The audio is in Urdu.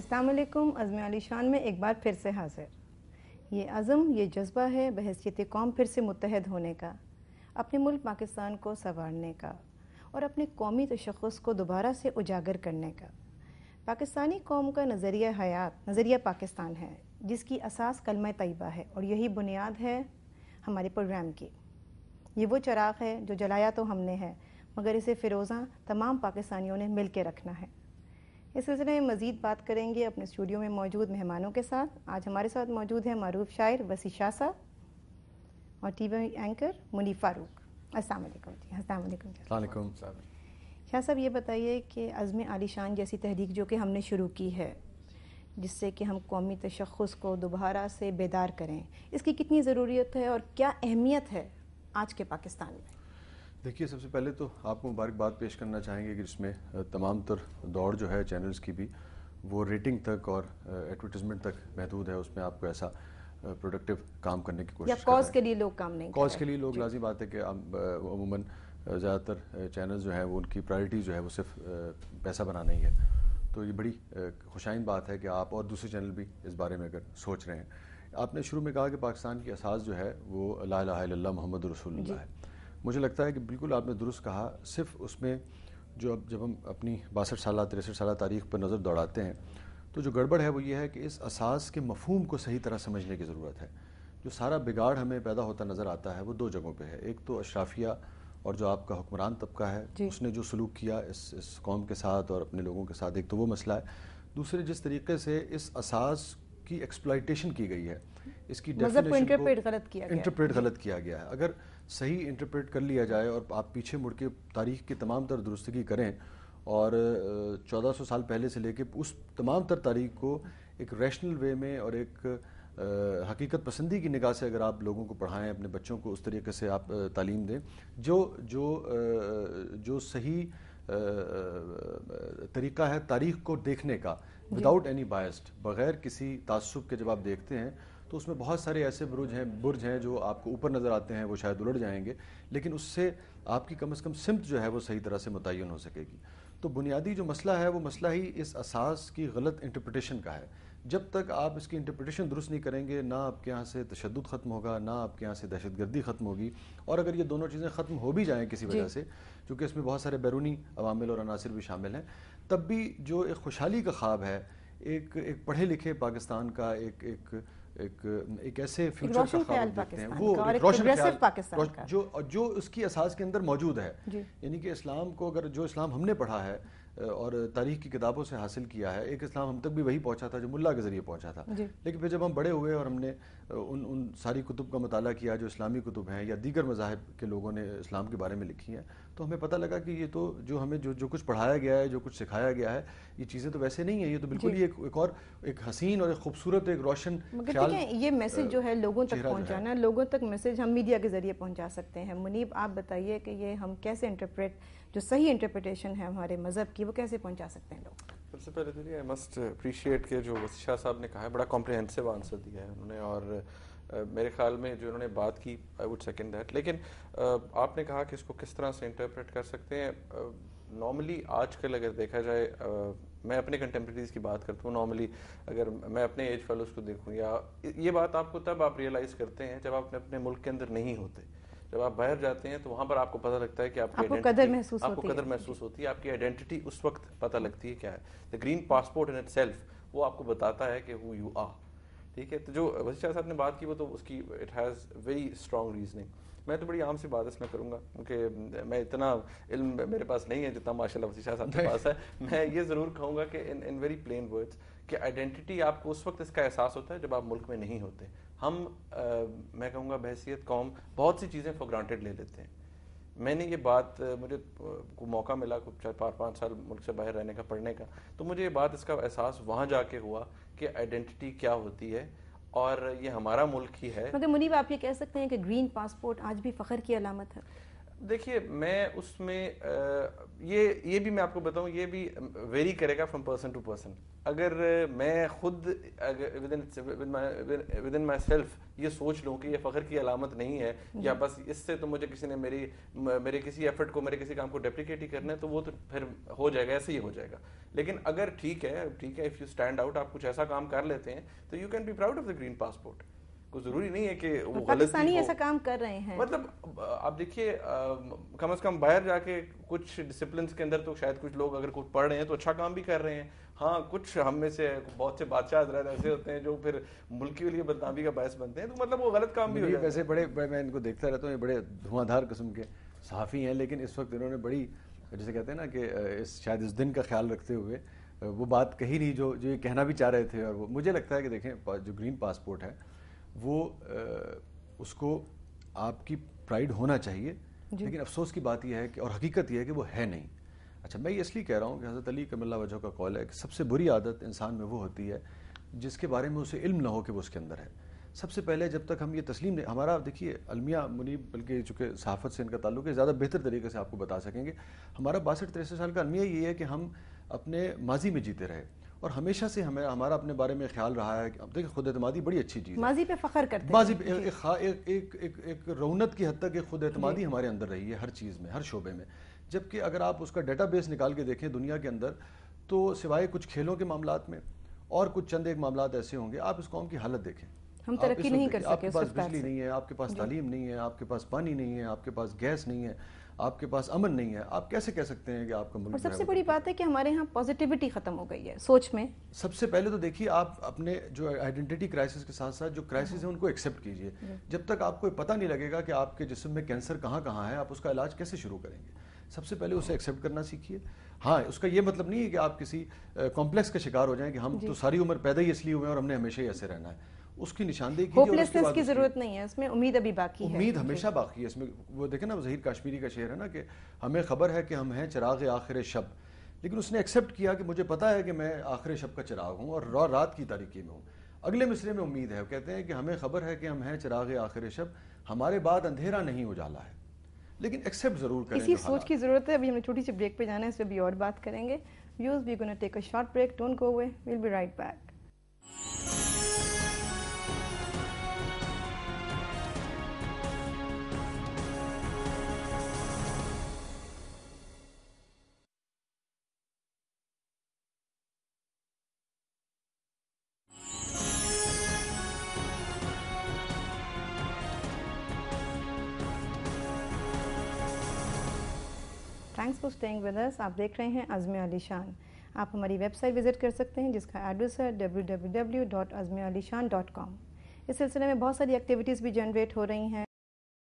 السلام علیکم. عزم علی شان میں ایک بار پھر سے حاضر. یہ عزم، یہ جذبہ ہے بحیثیت قوم پھر سے متحد ہونے کا، اپنے ملک پاکستان کو سنوارنے کا اور اپنے قومی تشخص کو دوبارہ سے اجاگر کرنے کا. پاکستانی قوم کا نظریہ حیات نظریہ پاکستان ہے، جس کی اساس کلمہ طیبہ ہے، اور یہی بنیاد ہے ہمارے پروگرام کی. یہ وہ چراغ ہے جو جلایا تو ہم نے ہے، مگر اسے فیروزاں تمام پاکستانیوں نے مل کے رکھنا ہے. اس سلسلے میں مزید بات کریں گے اپنے اسٹوڈیو میں موجود مہمانوں کے ساتھ. آج ہمارے ساتھ موجود ہیں معروف شاعر وسیع شاہ صاحب اور ٹی وی اینکر منیب فاروق. السلام علیکم. السلام علیکم. السلام علیکم. شاہ صاحب، یہ بتائیے کہ عزم عالی شان جیسی تحریک جو کہ ہم نے شروع کی ہے، جس سے کہ ہم قومی تشخص کو دوبارہ سے بیدار کریں، اس کی کتنی ضروریت ہے اور کیا اہمیت ہے آج کے پاکستان میں؟ دیکھیے، سب سے پہلے تو آپ کو مبارکباد پیش کرنا چاہیں گے کہ جس میں تمام تر دوڑ جو ہے چینلز کی بھی وہ ریٹنگ تک اور ایڈورٹیزمنٹ تک محدود ہے. اس میں آپ کو ایسا پروڈکٹیو کام کرنے کی کوشش یا کاز کے لیے لوگ کام نہیں کرتے. کاز کے لیے لوگ لازم بات ہے کہ عموماً زیادہ تر چینلز جو ہیں وہ ان کی پرائرٹی جو ہے وہ صرف پیسہ بنانا ہی ہے. تو یہ بڑی خوشائند بات ہے کہ آپ اور دوسرے چینل بھی اس بارے میں اگر سوچ رہے ہیں. آپ نے شروع میں کہا کہ پاکستان کی اساس جو ہے وہ لا الہ الا اللہ محمد رسول اللہ ہے. مجھے لگتا ہے کہ بالکل آپ نے درست کہا. صرف اس میں جب ہم اپنی 62 سالہ 63 سالہ تاریخ پر نظر دوڑاتے ہیں تو جو گڑبڑ ہے وہ یہ ہے کہ اس اساس کے مفہوم کو صحیح طرح سمجھنے کی ضرورت ہے. جو سارا بگاڑ ہمیں پیدا ہوتا نظر آتا ہے وہ دو جگہوں پہ ہے. ایک تو اشرافیہ اور جو آپ کا حکمران طبقہ ہے اس نے جو سلوک کیا اس قوم کے ساتھ اور اپنے لوگوں کے ساتھ، ایک تو وہ مسئلہ ہے. دوسرے، جس طریقے سے اس اساس کی ایکسپلائٹیشن کی گئی ہے، اس کی ڈیفینیشن کو انٹرپریٹ غلط کیا گیا ہے. اگر صحیح انٹرپریٹ کر لیا جائے اور آپ پیچھے مڑ کے تاریخ کی تمام تر درستگی کریں اور 1400 سال پہلے سے لے کے اس تمام تر تاریخ کو ایک ریشنل وے میں اور ایک حقیقت پسندی کی نگاہ سے اگر آپ لوگوں کو پڑھائیں، اپنے بچوں کو اس طریقے سے آپ تعلیم دیں جو صحیح طریقہ ہے تاریخ کو دیکھنے کا، وداؤٹ اینی بائسڈ، بغیر کسی تعصب کے جب آپ دیکھتے ہیں تو اس میں بہت سارے ایسے برج ہیں جو آپ کو اوپر نظر آتے ہیں، وہ شاید الٹ جائیں گے، لیکن اس سے آپ کی کم از کم سمت جو ہے وہ صحیح طرح سے متعین ہو سکے گی. تو بنیادی جو مسئلہ ہے وہ مسئلہ ہی اس اساس کی غلط انٹرپریٹیشن کا ہے. جب تک آپ اس کی انٹرپریٹیشن درست نہیں کریں گے، نہ آپ کے یہاں سے تشدد ختم ہوگا، نہ آپ کے یہاں سے دہشت گردی ختم ہوگی. اور اگر یہ دونوں چیزیں ختم ہو بھی جائیں کسی وجہ سے، چونکہ اس میں بہت سارے بیرونی عوامل اور عناصر بھی شامل ہیں، تب بھی جو ایک خوشحالی کا خواب ہے ایک پڑھے لکھے پاکستان کا، ایک ایسے فیوچر کا خواب دیکھتے ہیں، وہ روشن خیال جو اس کی اساس کے اندر موجود ہے. یعنی کہ اسلام کو اگر جو اسلام ہم نے پڑھا ہے اور تاریخ کی کتابوں سے حاصل کیا ہے، ایک اسلام ہم تک بھی وہی پہنچا تھا جو ملا کے ذریعے پہنچا تھا. لیکن پھر جب ہم بڑے ہوئے اور ہم نے ان ساری کتب کا مطالعہ کیا جو اسلامی کتب ہیں یا دیگر مذاہب کے لوگوں نے اسلام کے بارے میں لکھی ہیں، تو ہمیں پتہ لگا کہ یہ تو جو ہمیں جو کچھ پڑھایا گیا ہے، جو کچھ سکھایا گیا ہے، یہ چیزیں تو ویسے نہیں ہیں. یہ تو بالکل ہی ایک حسین اور ایک خوبصورت ایک روشن خیال. یہ میسج جو ہے لوگوں تک پہنچانا، لوگوں تک میسج ہم میڈیا کے ذریعے پہنچا سکتے ہیں. منیب، آپ بتائیے کہ یہ ہم کیسے جو صحیح انٹرپریٹیشن ہے ہمارے مذہب کی، وہ کیسے پہنچا سکتے ہیں لوگ؟ سب سے پہلے تو آئی مسٹ اپریشیٹ کہ جو وسیع شاہ صاحب نے کہا ہے، بڑا کمپریہنسو آنسر دیا ہے انہوں نے، اور میرے خیال میں جو انہوں نے بات کی آئی وڈ سیکنڈ دیٹ. لیکن آپ نے کہا کہ اس کو کس طرح سے انٹرپریٹ کر سکتے ہیں. نارملی آج کل اگر دیکھا جائے، میں اپنے کنٹمپریریز کی بات کرتا ہوں، نارملی اگر میں اپنے ایج فیلوز کو دیکھوں، یا یہ بات آپ کو تب آپ ریئلائز کرتے ہیں جب آپ اپنے ملک کے اندر نہیں ہوتے. جب آپ باہر جاتے ہیں تو وہاں پر آپ کو پتہ لگتا ہے کہ آپ کو قدر محسوس ہوتی ہے، آپ کی آئیڈینٹی اس وقت پتہ لگتی ہے کیا ہے. The green passport in itself وہ آپ کو بتاتا ہے کہ ہو یو آر. ٹھیک ہے. تو جو وسیع شاہ صاحب نے بات کی وہ تو اس کی it has very strong reasoning. میں تو بڑی عام سی بات اس میں کروں گا کیونکہ میں اتنا علم میرے پاس نہیں ہے جتنا ماشاء اللہ وسیع شاہ صاحب کے پاس ہے. میں یہ ضرور کہوں گا کہ ان ویری پلین ورڈس کہ آئیڈینٹی آپ کو اس وقت اس کا احساس ہوتا ہے جب آپ ملک میں نہیں ہوتے. ہم میں کہوں گا بحیثیت قوم بہت سی چیزیں فار گرانٹیڈ لے لیتے ہیں. میں نے یہ بات، مجھے کو موقع ملا کچھ 4-5 سال ملک سے باہر رہنے کا، پڑھنے کا، تو مجھے یہ بات اس کا احساس وہاں جا کے ہوا کہ آئیڈینٹی کیا ہوتی ہے اور یہ ہمارا ملک ہی ہے. مگر منیب، آپ یہ کہہ سکتے ہیں کہ گرین پاسپورٹ آج بھی فخر کی علامت ہے؟ دیکھیے میں اس میں یہ بھی میں آپ کو بتاؤں یہ بھی ویری کرے گا فرام پرسن ٹو پرسن. اگر میں خود ود ان مائی سیلف یہ سوچ لوں کہ یہ فخر کی علامت نہیں ہے یا بس اس سے تو مجھے کسی نے میرے کسی ایفرٹ کو میرے کسی کام کو ڈیپلیکیٹ ہی کرنا ہے تو وہ تو پھر ہو جائے گا, ایسے ہی ہو جائے گا. لیکن اگر ٹھیک ہے اف یو اسٹینڈ آؤٹ, آپ کچھ ایسا کام کر لیتے ہیں تو you can be proud of the green passport. کوئی ضروری نہیں ہے کہ وہ پاکستانی ایسا کام کر رہے ہیں. مطلب آپ دیکھیے کم از کم باہر جا کے کچھ ڈسپلنس کے اندر تو شاید کچھ لوگ اگر کچھ پڑھ رہے ہیں تو اچھا کام بھی کر رہے ہیں. ہاں کچھ ہم میں سے بہت سے بادشاہ حضرات ایسے ہوتے ہیں جو پھر ملک کے لیے بدنامی کا باعث بنتے ہیں, تو مطلب وہ غلط کام بھی ہو جاتا ہے. ویسے بڑے میں ان کو دیکھتا رہتا ہوں, یہ بڑے دھواں دھار قسم کے صحافی ہیں, لیکن اس وقت انہوں نے بڑی جیسے کہتے ہیں نا کہ شاید اس دن کا خیال رکھتے ہوئے وہ بات کہی نہیں جو یہ کہنا بھی چاہ رہے تھے. اور وہ مجھے لگتا ہے کہ دیکھیں جو گرین پاسپورٹ ہے وہ اس کو آپ کی پرائڈ ہونا چاہیے, لیکن افسوس کی بات یہ ہے کہ اور حقیقت یہ ہے کہ وہ ہے نہیں. اچھا میں یہ اس لیے کہہ رہا ہوں کہ حضرت علی کرم اللہ وجہہ کا قول ہے کہ سب سے بری عادت انسان میں وہ ہوتی ہے جس کے بارے میں اسے علم نہ ہو کہ وہ اس کے اندر ہے. سب سے پہلے جب تک ہم یہ تسلیم نہیں, ہمارا دیکھیے المیہ منیب بلکہ چونکہ صحافت سے ان کا تعلق ہے زیادہ بہتر طریقے سے آپ کو بتا سکیں گے, ہمارا 62-63 سال کا المیہ یہ ہے کہ ہم اپنے ماضی میں جیتے رہے اور ہمیشہ سے ہمارا اپنے بارے میں خیال رہا ہے کہ اب دیکھیں خود اعتمادی بڑی اچھی چیز ہے, ماضی پہ فخر کرتے ہیں, ماضی پہ ایک رونت کی حد تک ایک خود اعتمادی ہمارے اندر رہی ہے ہر چیز میں, ہر شعبے میں. جبکہ اگر آپ اس کا ڈیٹا بیس نکال کے دیکھیں دنیا کے اندر تو سوائے کچھ کھیلوں کے معاملات میں اور کچھ چند ایک معاملات ایسے ہوں گے, آپ اس قوم کی حالت دیکھیں, ہم ترقی نہیں کر سکے. آپ کے پاس بجلی نہیں ہے, آپ کے پاس تعلیم نہیں ہے, آپ کے پاس پانی نہیں ہے, آپ کے پاس گیس نہیں ہے, آپ کے پاس امن نہیں ہے, آپ کیسے کہہ سکتے ہیں کہ آپ کا ملک. اور سب سے بڑی بات ہے کہ ہمارے ہاں پازیٹیوٹی ختم ہو گئی ہے سوچ میں. سب سے پہلے تو دیکھیے آپ اپنے جو آئیڈینٹی کرائسس کے ساتھ ساتھ جو کرائسس ہیں ان کو ایکسیپٹ کیجئے. جب تک آپ کو پتہ نہیں لگے گا کہ آپ کے جسم میں کینسر کہاں کہاں ہے, آپ اس کا علاج کیسے شروع کریں گے. سب سے پہلے اسے ایکسیپٹ کرنا سیکھیے. ہاں اس کا یہ مطلب نہیں ہے کہ آپ کسی کمپلیکس کا شکار ہو جائیں کہ ہم تو ساری عمر پیدا ہی اس لیے ہوئے ہیں اور ہم نے ہمیشہ ہی ایسے رہنا ہے. اس کی نشاندہی کیجیے. ہوپلیسنس کی ضرورت نہیں ہے, اس میں امید ابھی باقی ہے. امید ہمیشہ باقی ہے اس میں. وہ دیکھیں نا ظہیر کاشمیری کا شعر ہے نا کہ ہمیں خبر ہے کہ ہم ہیں چراغ آخر شب, لیکن اس نے ایکسیپٹ کیا کہ مجھے پتا ہے کہ میں آخر شب کا چراغ ہوں اور رات کی تاریکی میں ہوں. اگلے مصرے میں امید ہے, وہ کہتے ہیں کہ ہمیں خبر ہے کہ ہم ہیں چراغ آخر شب, ہمارے بعد اندھیرا نہیں اجالا ہے, لیکن ایکسیپٹ ضرور کریں. اسی سوچ کی ضرورت ہے. ابھی ہم نے چھوٹی سی بریک پہ جانا ہے, اس پہ بھی اور بات کریں گے. Viewers we gonna take a short break, don't go away, we'll be right back. Thanks for staying with us. آپ دیکھ رہے ہیں عزم علی شان. آپ ہماری ویب سائٹ وزٹ کر سکتے ہیں جس کا ایڈریس ہے www.azmalishan.com. اس سلسلے میں بہت ساری ایکٹیویٹیز بھی جنریٹ ہو رہی ہیں.